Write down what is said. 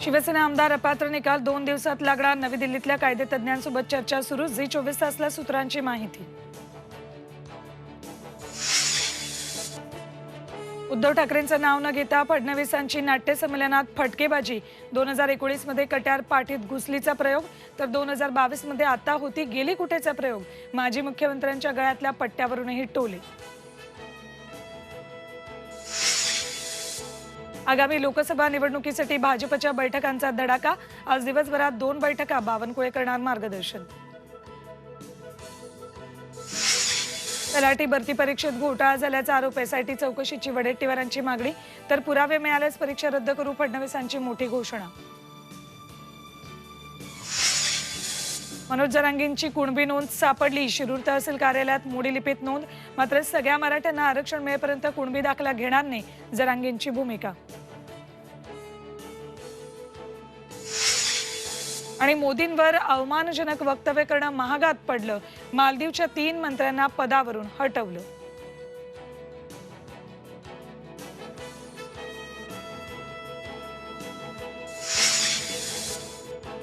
शिवसेना आमदार अपात्र निकाल 2 दिवसात लागणार. नवी दिल्लीतल्या कायदेतज्ञांसोबत चर्चा सुरू. झी 24 तासला सूत्रांची माहिती. उद्धव ठाकरेंचं नाव न घेता फडणवीसांची नाट्य संमेलनात फटकेबाजी. 2019 मध्ये कट्यार पाठीत घुसलीचा प्रयोग, तर 2022 मध्ये आता होती गेली कुठेचा प्रयोग. माजी मुख्यमंत्र्यांच्या गळ्यातल्या पट्ट्यावरूनही टोले. आगामी लोकसभा निवडणुकीसाठी भाजपच्या बैठकांचा धडाका. आज दिवसभरात 2 बैठका. बावनकुळे करणार मार्गदर्शन. तलाठी भरती परीक्षेत घोटाळा झाल्याचा आरोप. एसआयटी चौकशीची वडेट्टीवारांची मागणी. तर पुरावे मिळाल्यास परीक्षा रद्द करू. फडणवीसांची मोठी घोषणा. मनोज जरांगेंची कुणबी नोंद सापडली. शिरूर तहसील कार्यालयात मोडी लिपीत नोंद. मात्र सगळ्या मराठ्यांना आरक्षण मिळेपर्यंत कुणबी दाखला घेणार नाही. जरांगेंची भूमिका. आणि मोदींवर अवमानजनक वक्तव्य करणं महागात पडलं. मालदीवच्या 3 मंत्र्यांना पदावरून हटवलं.